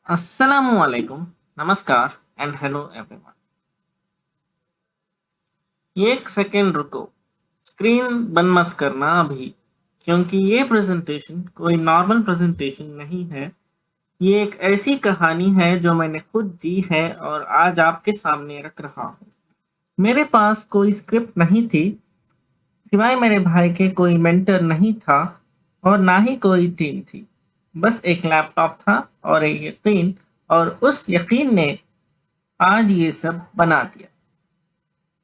अस्सलामुअलैकुम, नमस्कार and hello everyone. एक सेकेंड रुको, स्क्रीन बंद मत करना अभी, क्योंकि ये प्रेजेंटेशन कोई नॉर्मल प्रेजेंटेशन नहीं है। ये एक ऐसी कहानी है जो मैंने खुद जी है और आज आपके सामने रख रहा हूँ। मेरे पास कोई स्क्रिप्ट नहीं थी, सिवाय मेरे भाई के कोई मेंटर नहीं था और ना ही कोई टीम थी। बस एक लैपटॉप था और एक यकीन, और उस यकीन ने आज ये सब बना दिया।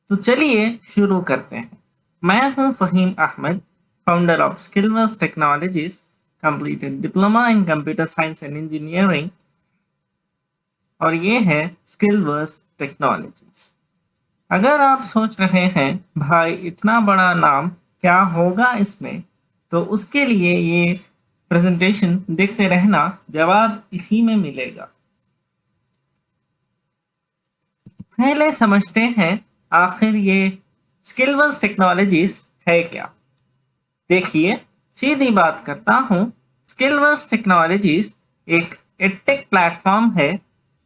तो चलिए शुरू करते हैं। मैं हूं Faheem Ahmad, founder of Skillverse technologies, completed diploma in computer science and engineering, और ये है स्किलवर्स टेक्नोलॉजीज। अगर आप सोच रहे हैं भाई इतना बड़ा नाम क्या होगा इसमें, तो उसके लिए ये प्रेजेंटेशन देखते रहना, जवाब इसी में मिलेगा। पहले समझते हैं आखिर ये स्किलवर्स टेक्नोलॉजीज है क्या। देखिए, सीधी बात करता हूँ। स्किलवर्स टेक्नोलॉजीज एक एडटेक प्लेटफॉर्म है,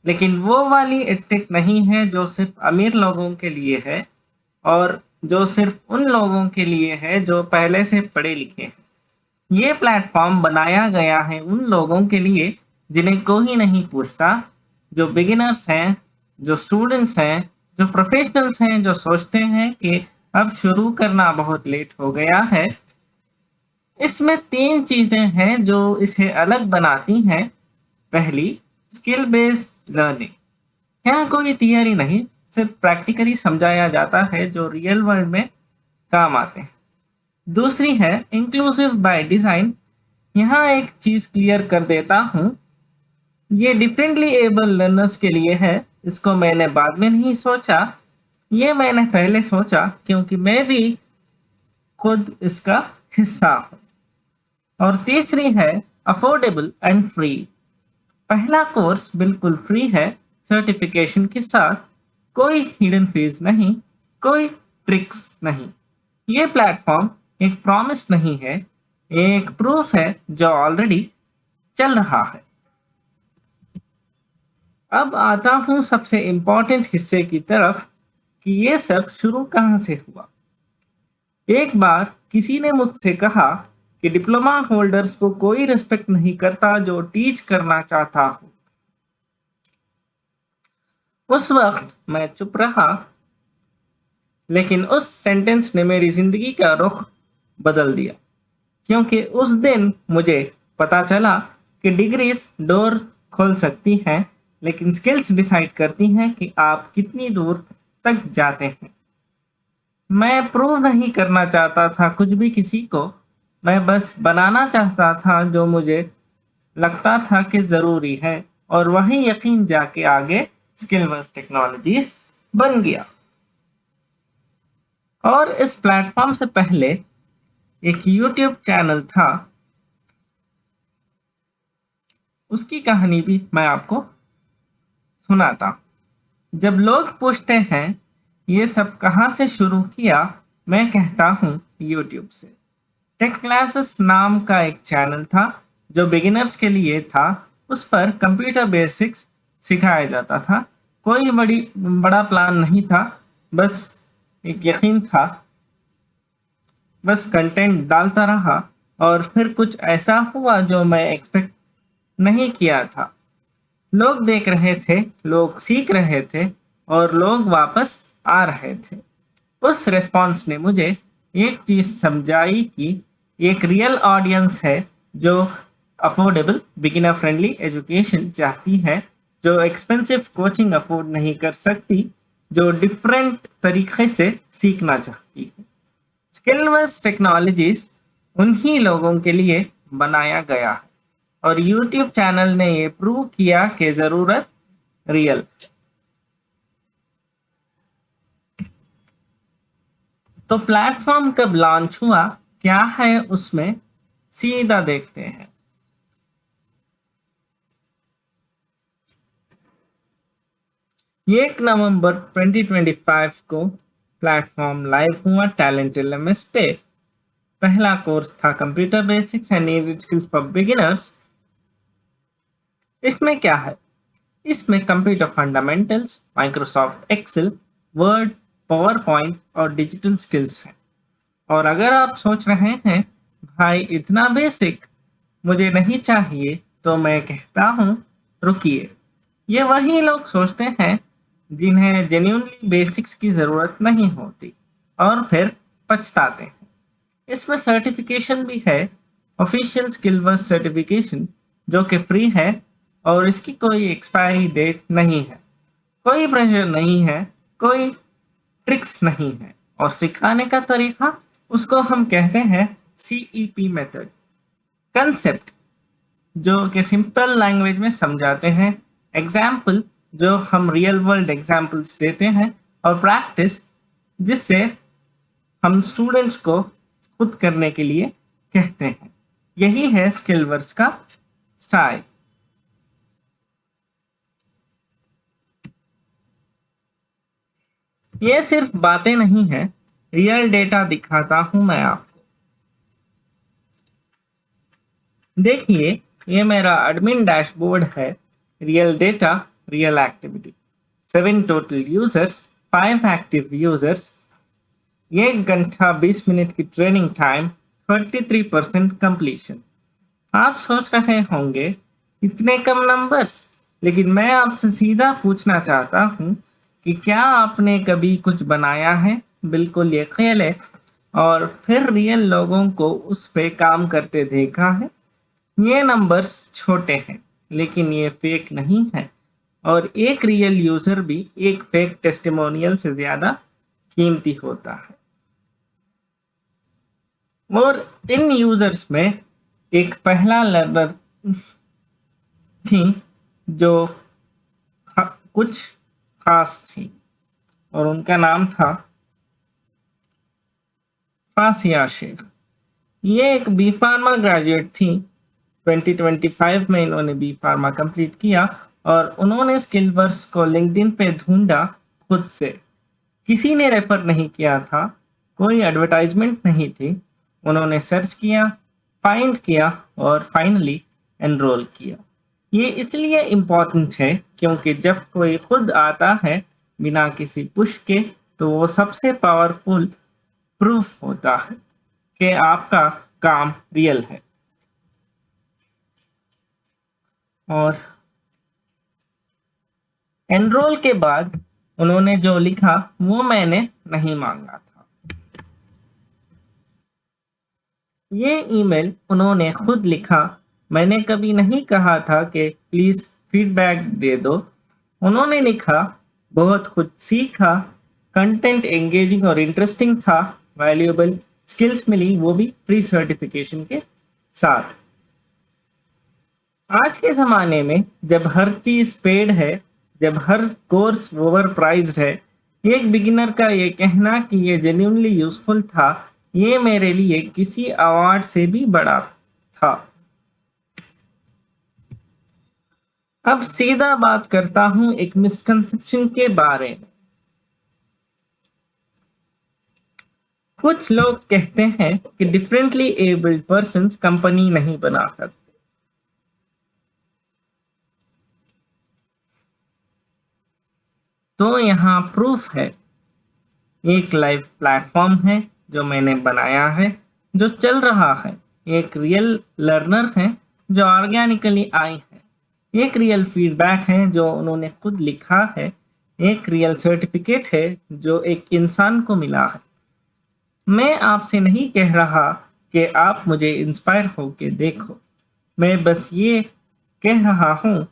लेकिन वो वाली एडटेक नहीं है जो सिर्फ अमीर लोगों के लिए है और जो सिर्फ उन लोगों के लिए है जो पहले से पढ़े लिखे हैं। ये प्लेटफॉर्म बनाया गया है उन लोगों के लिए जिन्हें कोई नहीं पूछता, जो बिगिनर्स हैं, जो स्टूडेंट्स हैं, जो प्रोफेशनल्स हैं, जो सोचते हैं कि अब शुरू करना बहुत लेट हो गया है। इसमें तीन चीजें हैं जो इसे अलग बनाती हैं। पहली, स्किल बेस्ड लर्निंग। यहाँ कोई थियरी नहीं, सिर्फ प्रैक्टिकली समझाया जाता है जो रियल वर्ल्ड में काम आते हैं। दूसरी है इंक्लूसिव बाय डिजाइन। यहाँ एक चीज क्लियर कर देता हूँ, ये डिफरेंटली एबल लर्नर्स के लिए है। इसको मैंने बाद में नहीं सोचा, ये मैंने पहले सोचा, क्योंकि मैं भी खुद इसका हिस्सा हूँ। और तीसरी है अफोर्डेबल एंड फ्री। पहला कोर्स बिल्कुल फ्री है, सर्टिफिकेशन के साथ। कोई हिडन फीस नहीं, कोई ट्रिक्स नहीं। ये प्लेटफॉर्म एक प्रॉमिस नहीं है, एक प्रूफ है जो ऑलरेडी चल रहा है। अब आता हूं सबसे इम्पोर्टेंट हिस्से की तरफ कि ये सब शुरू कहां से हुआ। एक बार किसी ने मुझसे कहा कि डिप्लोमा होल्डर्स को कोई रिस्पेक्ट नहीं करता जो टीच करना चाहता हो। उस वक्त मैं चुप रहा, लेकिन उस सेंटेंस ने मेरी जिंदगी का रुख बदल दिया, क्योंकि उस दिन मुझे पता चला कि डिग्रीज डोर खोल सकती हैं, लेकिन स्किल्स डिसाइड करती हैं कि आप कितनी दूर तक जाते हैं। मैं प्रूव नहीं करना चाहता था कुछ भी किसी को, मैं बस बनाना चाहता था जो मुझे लगता था कि ज़रूरी है, और वही यकीन जाके आगे स्किलवर्स टेक्नोलॉजीज बन गया। और इस प्लेटफॉर्म से पहले एक यूट्यूब चैनल था, उसकी कहानी भी मैं आपको सुनाता। जब लोग पूछते हैं ये सब कहाँ से शुरू किया, मैं कहता हूँ यूट्यूब से। टेक क्लासेस नाम का एक चैनल था जो बिगिनर्स के लिए था। उस पर कंप्यूटर बेसिक्स सिखाया जाता था। कोई बड़ा प्लान नहीं था, बस एक यकीन था। बस कंटेंट डालता रहा और फिर कुछ ऐसा हुआ जो मैं एक्सपेक्ट नहीं किया था। लोग देख रहे थे, लोग सीख रहे थे, और लोग वापस आ रहे थे। उस रिस्पॉन्स ने मुझे एक चीज समझाई कि एक रियल ऑडियंस है जो अफोर्डेबल बिगिनर फ्रेंडली एजुकेशन चाहती है, जो एक्सपेंसिव कोचिंग अफोर्ड नहीं कर सकती, जो डिफरेंट तरीके से सीखना चाहती है। स्किलवर्स टेक्नोलॉजीज उन्हीं लोगों के लिए बनाया गया है, और यूट्यूब चैनल ने ये प्रूव किया कि जरूरत रियल। तो प्लेटफॉर्म कब लॉन्च हुआ, क्या है उसमें, सीधा देखते हैं। 1 नवंबर 2025 को प्लेटफॉर्म लाइव हुआ टैलेंट एलएमएस पे। पहला कोर्स था computer basics and needed skills for beginners. इसमें क्या है? इसमें computer fundamentals, Microsoft Excel, Word, PowerPoint और डिजिटल स्किल्स हैं। और अगर आप सोच रहे हैं भाई इतना बेसिक मुझे नहीं चाहिए, तो मैं कहता हूँ रुकिए, ये वही लोग सोचते हैं जिन्हें जेन्युइनली बेसिक्स की ज़रूरत नहीं होती और फिर पछताते हैं। इसमें सर्टिफिकेशन भी है, ऑफिशियल स्किल वर्स सर्टिफिकेशन, जो कि फ्री है और इसकी कोई एक्सपायरी डेट नहीं है, कोई प्रेशर नहीं है, कोई ट्रिक्स नहीं है। और सिखाने का तरीका, उसको हम कहते हैं CEP मेथड। कंसेप्ट जो कि सिंपल लैंग्वेज में समझाते हैं, एग्जाम्पल जो हम रियल वर्ल्ड एग्जाम्पल्स देते हैं, और प्रैक्टिस जिससे हम स्टूडेंट्स को खुद करने के लिए कहते हैं। यही है स्किलवर्स का स्टाइल। ये सिर्फ बातें नहीं है, रियल डेटा दिखाता हूं मैं आपको। देखिए, ये मेरा एडमिन डैशबोर्ड है। Real data, real activity, 7 total users, 5 active users, 1 घंटा 20 मिनट की ट्रेनिंग टाइम, 33% कंप्लीशन। आप सोच रहे होंगे इतने कम नंबर्स, लेकिन मैं आपसे सीधा पूछना चाहता हूँ कि क्या आपने कभी कुछ बनाया है बिल्कुल अकेले और फिर रियल लोगों को उस पे काम करते देखा है? ये नंबर्स छोटे हैं, लेकिन ये फेक नहीं है, और एक रियल यूजर भी एक फेक टेस्टिमोनियल से ज्यादा कीमती होता है। और इन यूजर्स में एक पहला लर्नर थी जो कुछ खास थी, और उनका नाम था फासिया शेख। ये एक बी फार्मा ग्रेजुएट थी। 2025 में इन्होंने बी फार्मा कंप्लीट किया और उन्होंने स्किलवर्स को लिंक्डइन पे ढूंढा खुद से। किसी ने रेफर नहीं किया था, कोई एडवर्टाइजमेंट नहीं थी। उन्होंने सर्च किया, फाइंड किया और फाइनली एनरोल किया। ये इसलिए इम्पोर्टेंट है क्योंकि जब कोई खुद आता है बिना किसी पुश के, तो वो सबसे पावरफुल प्रूफ होता है कि आपका काम रियल है। और एनरोल के बाद उन्होंने जो लिखा वो मैंने नहीं मांगा था। ये ईमेल उन्होंने खुद लिखा। मैंने कभी नहीं कहा था कि प्लीज फीडबैक दे दो। उन्होंने लिखा, बहुत कुछ सीखा, कंटेंट एंगेजिंग और इंटरेस्टिंग था, वैल्यूएबल स्किल्स मिली, वो भी फ्री सर्टिफिकेशन के साथ। आज के ज़माने में जब हर चीज़ पेड है, जब हर कोर्स ओवर प्राइज्ड है, एक बिगिनर का ये कहना कि ये जेन्युइनली यूजफुल था, ये मेरे लिए किसी अवार्ड से भी बड़ा था। अब सीधा बात करता हूं एक मिसकंसेप्शन के बारे में। कुछ लोग कहते हैं कि डिफरेंटली एबल्ड पर्सन्स कंपनी नहीं बना सकते। तो यहाँ प्रूफ है। एक लाइव प्लेटफॉर्म है जो मैंने बनाया है, जो चल रहा है। एक रियल लर्नर है जो ऑर्गेनिकली आई है। एक रियल फीडबैक है जो उन्होंने खुद लिखा है। एक रियल सर्टिफिकेट है जो एक इंसान को मिला है। मैं आपसे नहीं कह रहा कि आप मुझे इंस्पायर होके देखो। मैं बस ये कह रहा हूँ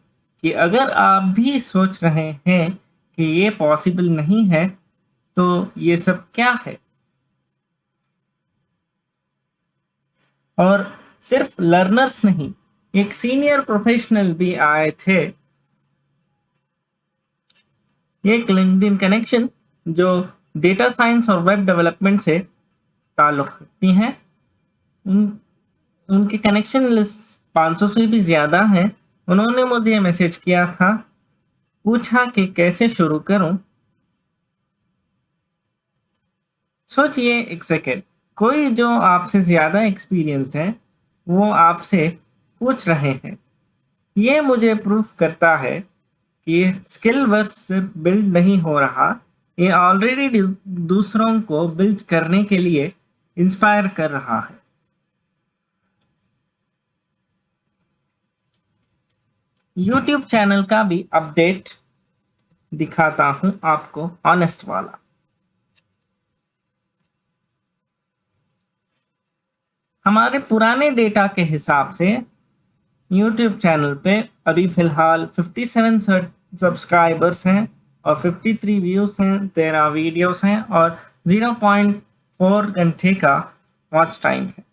कि अगर आप भी सोच रहे हैं कि ये पॉसिबल नहीं है, तो ये सब क्या है? और सिर्फ लर्नर्स नहीं, एक सीनियर प्रोफेशनल भी आए थे। एक लिंक्डइन कनेक्शन जो डेटा साइंस और वेब डेवलपमेंट से ताल्लुक रखती हैं। उन उनके कनेक्शन लिस्ट 500 से भी ज़्यादा है। उन्होंने मुझे मैसेज किया था, पूछा कि कैसे शुरू करूं। सोचिए एक सेकेंड, कोई जो आपसे ज़्यादा एक्सपीरियंस्ड है वो आपसे पूछ रहे हैं ये मुझे प्रूफ करता है कि स्किल वर्स सिर्फ बिल्ड नहीं हो रहा, ये ऑलरेडी दूसरों को बिल्ड करने के लिए इंस्पायर कर रहा है। यूट्यूब चैनल का भी अपडेट दिखाता हूं आपको, ऑनेस्ट वाला। हमारे पुराने डेटा के हिसाब से यूट्यूब चैनल पे अभी फिलहाल 57 सब्सक्राइबर्स हैं और 53 व्यूज हैं, 13 वीडियोस हैं और 0.4 घंटे का वॉच टाइम है।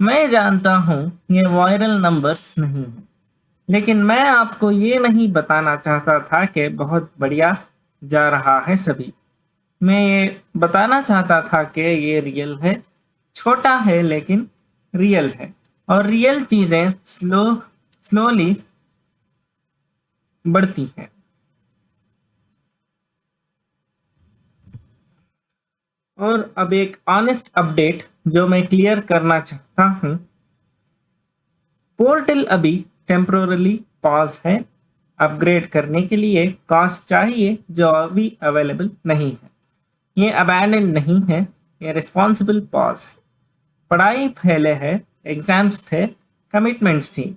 मैं जानता हूं ये वायरल नंबर्स नहीं है, लेकिन मैं आपको ये नहीं बताना चाहता था कि बहुत बढ़िया जा रहा है सभी। मैं ये बताना चाहता था कि ये रियल है, छोटा है लेकिन रियल है, और रियल चीजें स्लोली बढ़ती हैं। और अब एक ऑनेस्ट अपडेट जो मैं क्लियर करना चाहता हूं, पोर्टल अभी टेम्पोरली पॉज है। अपग्रेड करने के लिए कॉस्ट चाहिए जो अभी अवेलेबल नहीं है। ये अबैंडन नहीं है, ये रिस्पॉन्सिबल पॉज है। पढ़ाई पहले है, एग्जाम्स थे, कमिटमेंट्स थी,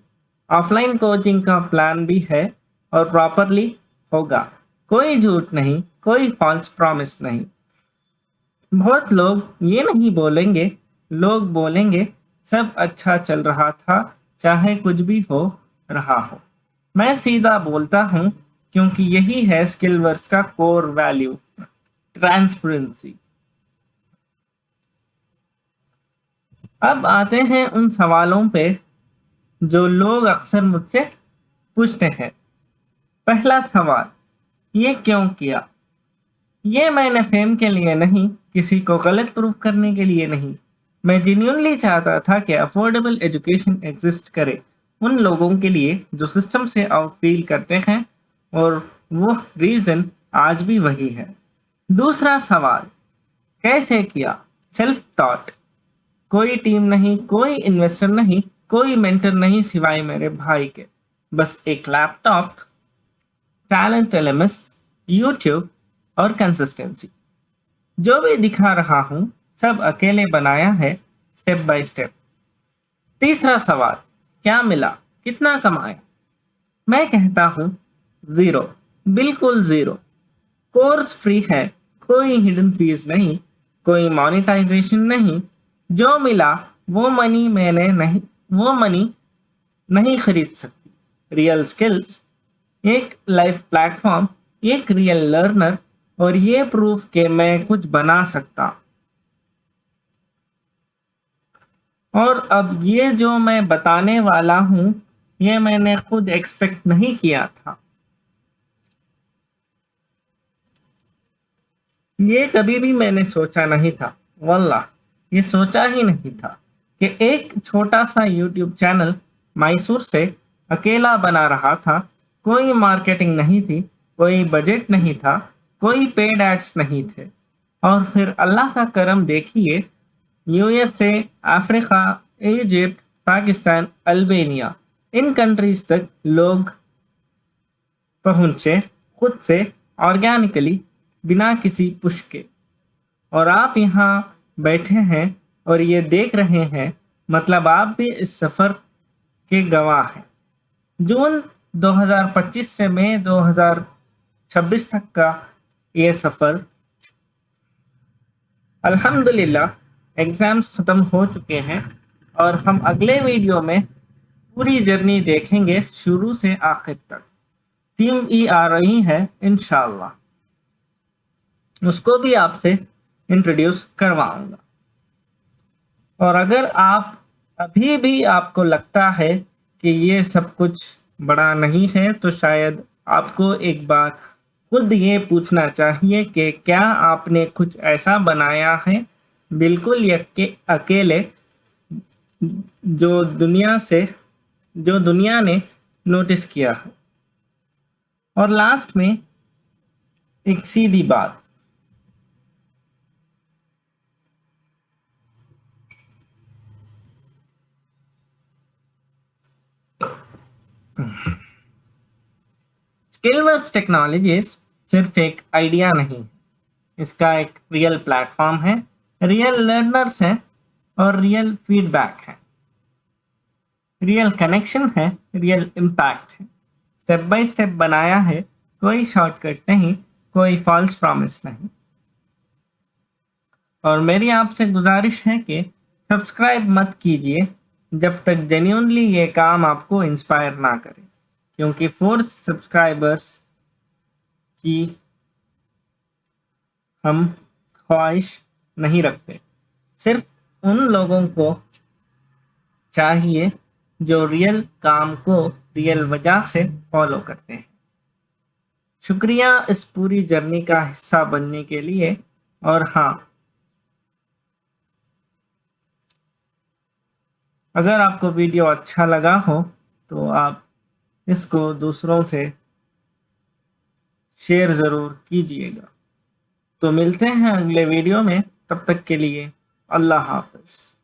ऑफलाइन कोचिंग का प्लान भी है और प्रॉपरली होगा। कोई झूठ नहीं, कोई फॉल्स प्रॉमिस नहीं। बहुत लोग ये नहीं बोलेंगे, लोग बोलेंगे सब अच्छा चल रहा था, चाहे कुछ भी हो रहा हो। मैं सीधा बोलता हूँ क्योंकि यही है स्किलवर्स का कोर वैल्यू, ट्रांसपेरेंसी। अब आते हैं उन सवालों पे जो लोग अक्सर मुझसे पूछते हैं। पहला सवाल, ये क्यों किया? ये मैंने फेम के लिए नहीं, किसी को गलत प्रूफ करने के लिए नहीं। मैं जेन्युइनली चाहता था कि अफोर्डेबल एजुकेशन एग्जिस्ट करे उन लोगों के लिए जो सिस्टम से आउट फील करते हैं, और वो रीजन आज भी वही है। दूसरा सवाल, कैसे किया? Self thought. कोई टीम नहीं, कोई इन्वेस्टर नहीं, कोई मेंटर नहीं सिवाय मेरे भाई के। बस एक लैपटॉप, टैलेंट एलएमएस, यूट्यूब और कंसिस्टेंसी। जो भी दिखा रहा हूं सब अकेले बनाया है, स्टेप बाय स्टेप। तीसरा सवाल, क्या मिला, कितना कमाए? मैं कहता हूं जीरो, बिल्कुल जीरो। कोर्स फ्री है, कोई हिडन फीस नहीं, कोई मोनेटाइजेशन नहीं। जो मिला वो मनी नहीं खरीद सकती। रियल स्किल्स, एक लाइफ प्लेटफॉर्म, एक रियल लर्नर, और ये प्रूफ के मैं कुछ बना सकता। और अब ये जो मैं बताने वाला हूं, ये मैंने खुद एक्सपेक्ट नहीं किया था। ये कभी भी मैंने सोचा नहीं था, वल्लाह ये सोचा ही नहीं था कि एक छोटा सा यूट्यूब चैनल मैसूर से अकेला बना रहा था। कोई मार्केटिंग नहीं थी, कोई बजट नहीं था, कोई पेड एड्स नहीं थे। और फिर अल्लाह का करम देखिए, यूएस से अफ्रीका, इजिप्ट, पाकिस्तान, अल्बानिया, इन कंट्रीज तक लोग पहुंचे खुद से, ऑर्गेनिकली, बिना किसी पुश के। और आप यहाँ बैठे हैं और ये देख रहे हैं, मतलब आप भी इस सफर के गवाह हैं। जून 2025 से मई 2026 तक का ये सफर, अल्हम्दुलिल्लाह एग्जाम्स खत्म हो चुके हैं और हम अगले वीडियो में पूरी जर्नी देखेंगे शुरू से आखिर तक। टीम ई आ रही है इंशाल्लाह, उसको भी आपसे इंट्रोड्यूस करवाऊंगा। और अगर आप अभी भी आपको लगता है कि ये सब कुछ बड़ा नहीं है, तो शायद आपको एक बार खुद ये पूछना चाहिए कि क्या आपने कुछ ऐसा बनाया है बिल्कुल अकेले, जो दुनिया ने नोटिस किया है। और लास्ट में एक सीधी बात, स्किलवर्स टेक्नोलॉजीज सिर्फ एक आइडिया नहीं, इसका एक रियल प्लेटफॉर्म है, रियल लर्नर्स हैं और रियल फीडबैक है, रियल कनेक्शन है, रियल इम्पैक्ट है। स्टेप बाय स्टेप बनाया है, कोई शॉर्टकट नहीं, कोई फॉल्स प्रॉमिस नहीं। और मेरी आपसे गुजारिश है कि सब्सक्राइब मत कीजिए जब तक जेन्युइनली ये काम आपको इंस्पायर ना करे, क्योंकि फोर्स सब्सक्राइबर्स की हम ख्वाहिश नहीं रखते, सिर्फ उन लोगों को चाहिए जो रियल काम को रियल वजह से फॉलो करते हैं। शुक्रिया इस पूरी जर्नी का हिस्सा बनने के लिए। और हाँ, अगर आपको वीडियो अच्छा लगा हो तो आप इसको दूसरों से शेयर ज़रूर कीजिएगा। तो मिलते हैं अगले वीडियो में, तब तक के लिए अल्लाह हाफ़िज़।